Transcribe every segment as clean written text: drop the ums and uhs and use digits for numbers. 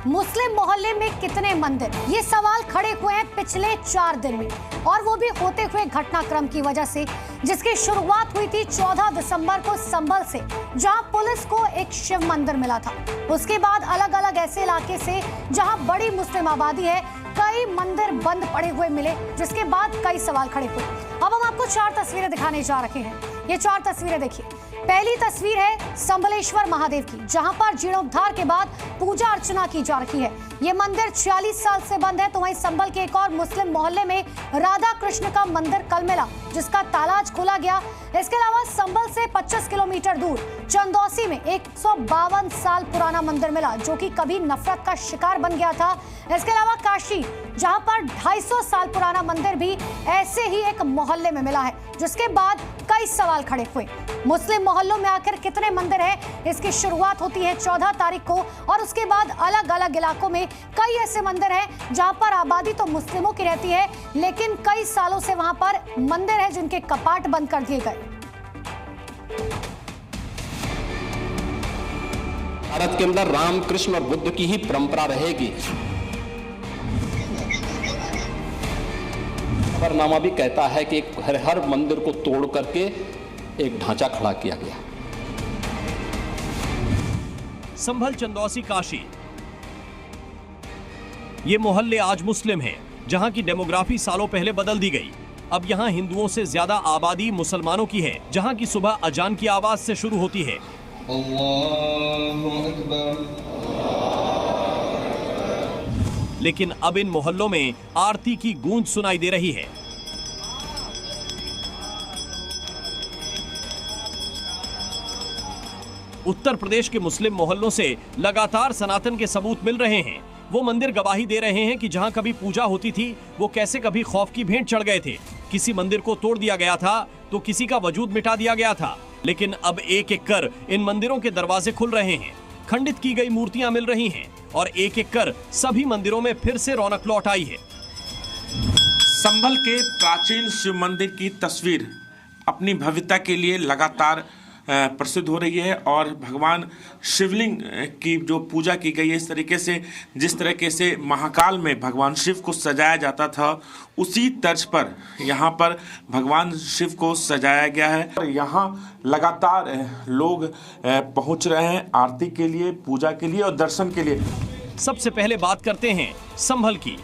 मुस्लिम मोहल्ले में कितने मंदिर, ये सवाल खड़े हुए हैं पिछले 4 दिन में, और वो भी होते हुए घटनाक्रम की वजह से, जिसकी शुरुआत हुई थी 14 दिसंबर को संभल से, जहां पुलिस को एक शिव मंदिर मिला था। उसके बाद अलग अलग ऐसे इलाके से जहां बड़ी मुस्लिम आबादी है, कई मंदिर बंद पड़े हुए मिले, जिसके बाद कई सवाल खड़े हुए। अब हम आपको 4 तस्वीरें दिखाने जा रहे हैं। ये 4 तस्वीरें देखिए। पहली तस्वीर है संबलेश्वर महादेव की, जहां पर जीर्णोद्धार के बाद पूजा अर्चना की जा रही है। ये मंदिर 46 साल से बंद है। तो वहीं संभल के एक और मुस्लिम मोहल्ले में राधा कृष्ण का मंदिर कल मिला, जिसका ताला आज खोला गया। इसके अलावा संभल से 25 किलोमीटर दूर चंदौसी में 152 साल पुराना मंदिर मिला, जो कि कभी नफरत का शिकार बन गया था। इसके अलावा काशी, जहां पर 250 साल पुराना मंदिर भी ऐसे ही एक मोहल्ले में मिला है, जिसके बाद कई सवाल खड़े हुए। मुस्लिम मोहल्लों में आखिर कितने मंदिर हैं? इसकी शुरुआत होती है 14 तारीख को, और उसके बाद अलग अलग इलाकों में कई ऐसे मंदिर हैं जहां पर आबादी तो मुस्लिमों की रहती है, लेकिन कई सालों से वहां पर मंदिर है जिनके कपाट बंद कर दिए गए। भारत के अंदर राम कृष्ण और बुद्ध की ही परंपरा रहेगी। खबरनामा भी कहता है कि हर मंदिर को तोड़ करके एक ढांचा खड़ा किया गया। संभल, चंदौसी, काशी, ये मोहल्ले आज मुस्लिम हैं, जहां की डेमोग्राफी सालों पहले बदल दी गई। अब यहां हिंदुओं से ज्यादा आबादी मुसलमानों की है, जहां की सुबह अजान की आवाज से शुरू होती है। अल्लाहु अकबर। लेकिन अब इन मोहल्लों में आरती की गूंज सुनाई दे रही है। उत्तर प्रदेश के मुस्लिम मोहल्लों से लगातार सनातन के सबूत मिल रहे हैं। वो मंदिर गवाही दे रहे हैं कि जहां कभी पूजा होती थी, वो कैसे कभी खौफ की भेंट चढ़ गए थे। किसी मंदिर को तोड़ दिया गया था तो किसी का वजूद मिटा दिया गया था। लेकिन अब एक एक कर इन मंदिरों के दरवाजे खुल रहे हैं, खंडित की गई मूर्तियां मिल रही हैं, और एक एक कर सभी मंदिरों में फिर से रौनक लौट आई है। संभल के प्राचीन शिव मंदिर की तस्वीर अपनी भव्यता के लिए लगातार प्रसिद्ध हो रही है, और भगवान शिवलिंग की जो पूजा की गई है, इस तरीके से जिस तरीके से महाकाल में भगवान शिव को सजाया जाता था, उसी तर्ज पर यहाँ पर भगवान शिव को सजाया गया है। और यहाँ लगातार लोग पहुँच रहे हैं आरती के लिए, पूजा के लिए और दर्शन के लिए। सबसे पहले बात करते हैं संभल की,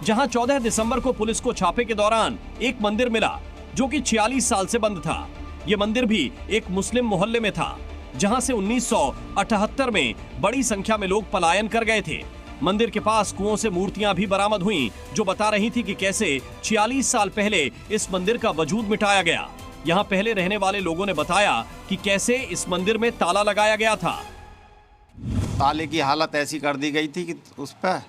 जहां 14 दिसंबर को पुलिस को छापे के दौरान एक मंदिर मिला, जो कि 46 साल से बंद था। ये मंदिर भी एक मुस्लिम मोहल्ले में था, जहां से 1978 में बड़ी संख्या में लोग पलायन कर गए थे। मंदिर के पास कुओं से मूर्तियां भी बरामद हुईं, जो बता रही थी कि कैसे 46 साल पहले इस मंदिर का वजूद मिटाया गया। यहां पहले रहने वाले लोगों ने बताया कि कैसे इस मंदिर में ताला लगाया गया था। ताले की हालत ऐसी कर दी गई थी कि उस पर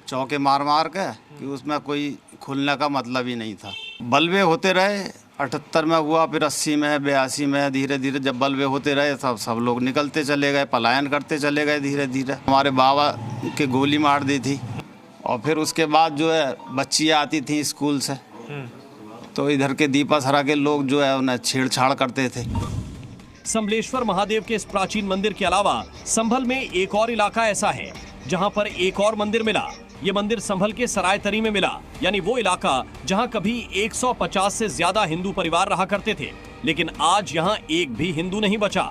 चौके मार मार के कि उसमें कोई खुलने का मतलब ही नहीं था। बल्बे होते रहे, 78 में हुआ, फिर 80 में, 82 में, धीरे धीरे जब बल्बे होते रहे सब लोग निकलते चले गए, पलायन करते चले गए धीरे धीरे। हमारे बाबा के गोली मार दी थी, और फिर उसके बाद जो है बच्चियाँ आती थी स्कूल से, तो इधर के दीपासरा के लोग जो है उन्हें छेड़छाड़ करते थे। संबलेश्वर महादेव के इस प्राचीन मंदिर के अलावा संभल में एक और इलाका ऐसा है जहां पर एक और मंदिर मिला। ये मंदिर संभल के सरायतरी में मिला, यानी वो इलाका जहां कभी 150 से ज्यादा हिंदू परिवार रहा करते थे, लेकिन आज यहां एक भी हिंदू नहीं बचा।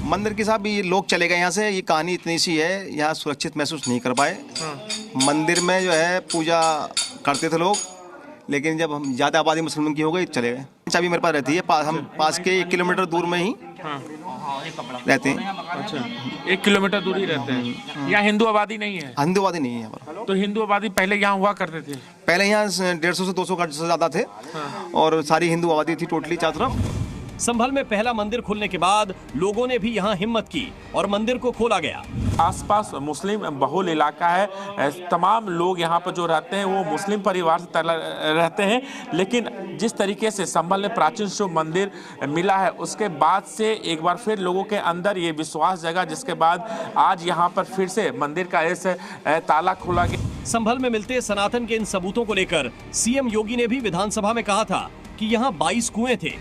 मंदिर के साथ भी लोग चले गए यहाँ से। ये कहानी इतनी सी है, यहाँ सुरक्षित महसूस नहीं कर पाए। मंदिर में जो है पूजा करते थे लोग, लेकिन जब हम ज़्यादा आबादी मुसलमान की हो गई चले गए। चाबी मेरे पास रहती है, हम पास के 1 किलोमीटर दूर में ही रहते हैं। अच्छा, 1 किलोमीटर दूर ही रहते हैं। यहाँ हिंदू आबादी नहीं है? हिंदू आबादी नहीं है यहाँ पर। तो हिंदू आबादी पहले यहाँ हुआ करते थे? पहले यहाँ 150 से 200 घर से ज़्यादा थे, और सारी हिंदू आबादी थी टोटली चारों तरफ। संभल में पहला मंदिर खुलने के बाद लोगों ने भी यहाँ हिम्मत की और मंदिर को खोला गया। आसपास मुस्लिम बहुल इलाका है, तमाम लोग यहाँ पर जो रहते हैं वो मुस्लिम परिवार से रहते हैं, लेकिन जिस तरीके से संभल में प्राचीन शिव मंदिर मिला है, उसके बाद से एक बार फिर लोगों के अंदर ये विश्वास जगा, जिसके बाद आज यहाँ पर फिर से मंदिर का इस ताला खोला गया। संभल में मिलते सनातन के इन सबूतों को लेकर सीएम योगी ने भी विधानसभा में कहा था कि यहाँ 22 कुएं थे।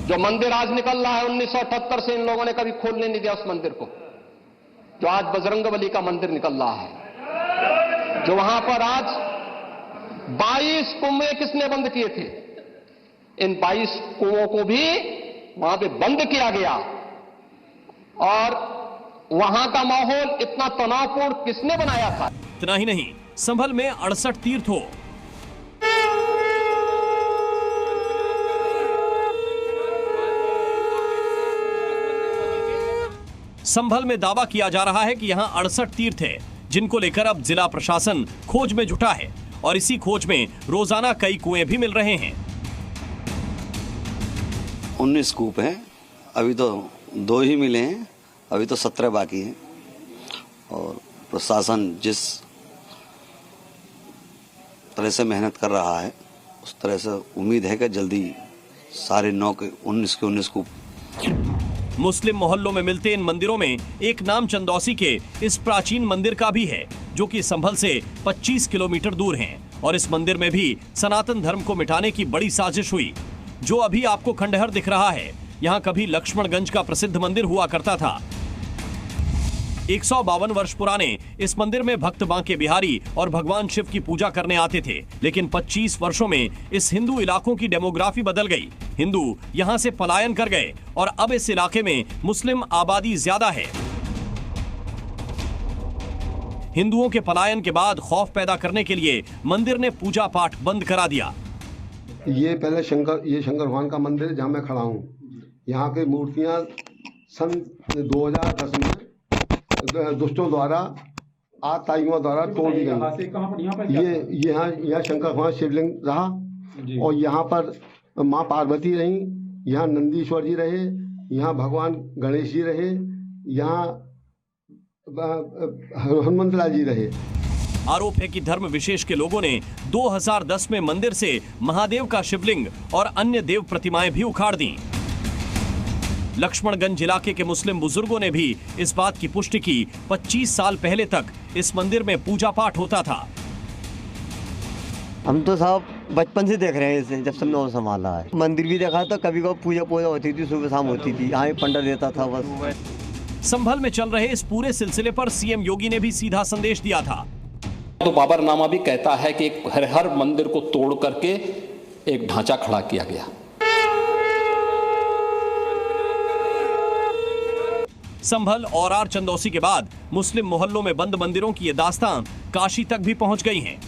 जो मंदिर आज निकल रहा है 1978 से इन लोगों ने कभी खोलने नहीं दिया उस मंदिर को। जो आज बजरंगबली का मंदिर निकल रहा है, जो वहां पर आज 22 कुएं किसने बंद किए थे, इन 22 कुओं को भी वहां पे बंद किया गया। और वहां का माहौल इतना तनावपूर्ण किसने बनाया था? इतना ही नहीं, संभल में 68 तीर्थ हो, संभल में दावा किया जा रहा है कि यहां 68 तीर्थ है, जिनको लेकर अब जिला प्रशासन खोज में जुटा है और इसी खोज में रोजाना कई कुएं भी मिल रहे हैं। 19 कूप हैं, अभी तो 2 ही मिले हैं, अभी तो 17 बाकी हैं। और प्रशासन जिस तरह से मेहनत कर रहा है, उस तरह से उम्मीद है कि जल्दी सारे 19 के 19 कूप। मुस्लिम मोहल्लों में मिलते इन मंदिरों में एक नाम चंदौसी के इस प्राचीन मंदिर का भी है, जो कि संभल से 25 किलोमीटर दूर है। और इस मंदिर में भी सनातन धर्म को मिटाने की बड़ी साजिश हुई। जो अभी आपको खंडहर दिख रहा है, यहाँ कभी लक्ष्मणगंज का प्रसिद्ध मंदिर हुआ करता था। 152 वर्ष पुराने इस मंदिर में भक्त बांके बिहारी और भगवान शिव की पूजा करने आते थे, लेकिन 25 वर्षों में इस हिंदू इलाकों की डेमोग्राफी बदल गई। हिंदू यहां से पलायन कर गए और अब इस इलाके में मुस्लिम आबादी ज्यादा है। हिंदुओं के पलायन के बाद खौफ पैदा करने के लिए मंदिर ने पूजा पाठ बंद करा दिया। ये पहले शंकर भगवान का मंदिर है जहाँ मैं खड़ा हूँ। यहाँ की मूर्तियाँ सन 2010 में दुष्टों द्वारा आतताइयों द्वारा तोड़ दी गई। ये यहाँ शंकर भगवान शिवलिंग रहा और यहाँ पर माँ पार्वती रही, यहाँ नंदीश्वर जी रहे, यहाँ भगवान गणेश जी रहे, यहाँ हनुमंत लाल जी रहे। आरोप है कि धर्म विशेष के लोगों ने 2010 में मंदिर से महादेव का शिवलिंग और अन्य देव प्रतिमाएं भी उखाड़ दी। लक्ष्मणगंज इलाके के मुस्लिम बुजुर्गों ने भी इस बात की पुष्टि की। 25 साल पहले तक इस मंदिर में पूजा पाठ होता था। हम तो साहब बचपन से देख रहे हैं इसे, जब सबने संभाला है। मंदिर भी देखा था, कभी कभी पूजा होती थी, सुबह शाम होती थी, यहाँ पंडा देता था बस। संभल में चल रहे इस पूरे सिलसिले पर सीएम योगी ने भी सीधा संदेश दिया था। तो बाबरनामा भी कहता है कि हर मंदिर को तोड़ करके एक ढांचा खड़ा किया गया। संभल और आर चंदौसी के बाद मुस्लिम मोहल्लों में बंद मंदिरों की ये दास्तान काशी तक भी पहुंच गई है।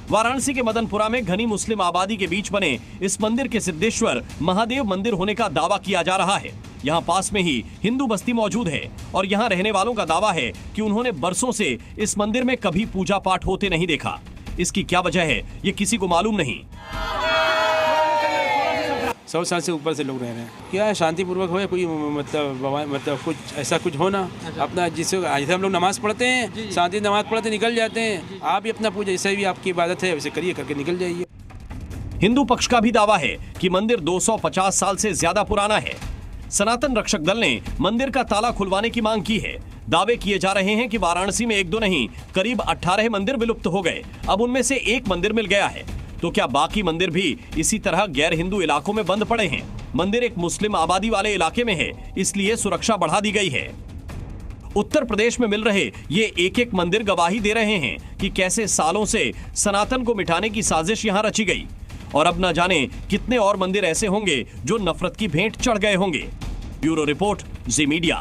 वाराणसी के मदनपुरा में घनी मुस्लिम आबादी के बीच बने इस मंदिर के सिद्धेश्वर महादेव मंदिर होने का दावा किया जा रहा है। यहाँ पास में ही हिंदू बस्ती मौजूद है और यहाँ रहने वालों का दावा है कि उन्होंने बरसों से इस मंदिर में कभी पूजा पाठ होते नहीं देखा। इसकी क्या वजह है, ये किसी को मालूम नहीं। 100 साल से ऊपर से लोग रह रहे हैं। क्या है, शांतिपूर्वक हो या कोई मतलब कुछ ऐसा कुछ हो ना, अपना जिससे जैसे हम लोग नमाज पढ़ते हैं, शांति नमाज पढ़ते निकल जाते हैं। आप भी अपना पूजा जैसे भी आपकी इबादत है वैसे करिए, करके निकल जाइए। हिंदू पक्ष का भी दावा है कि मंदिर 250 साल से ज्यादा पुराना है। सनातन रक्षक दल ने मंदिर का ताला खुलवाने की मांग की है। दावे किए जा रहे हैं कि वाराणसी में 1-2 नहीं, करीब 18 मंदिर विलुप्त हो गए। अब उनमें से एक मंदिर मिल गया है। तो क्या बाकी मंदिर भी इसी तरह गैर हिंदू इलाकों में बंद पड़े हैं? मंदिर एक मुस्लिम आबादी वाले इलाके में है, इसलिए सुरक्षा बढ़ा दी गई है। उत्तर प्रदेश में मिल रहे ये एक मंदिर गवाही दे रहे हैं कि कैसे सालों से सनातन को मिटाने की साजिश यहाँ रची गई। और अब न जाने कितने और मंदिर ऐसे होंगे जो नफरत की भेंट चढ़ गए होंगे। ब्यूरो रिपोर्ट, जी मीडिया।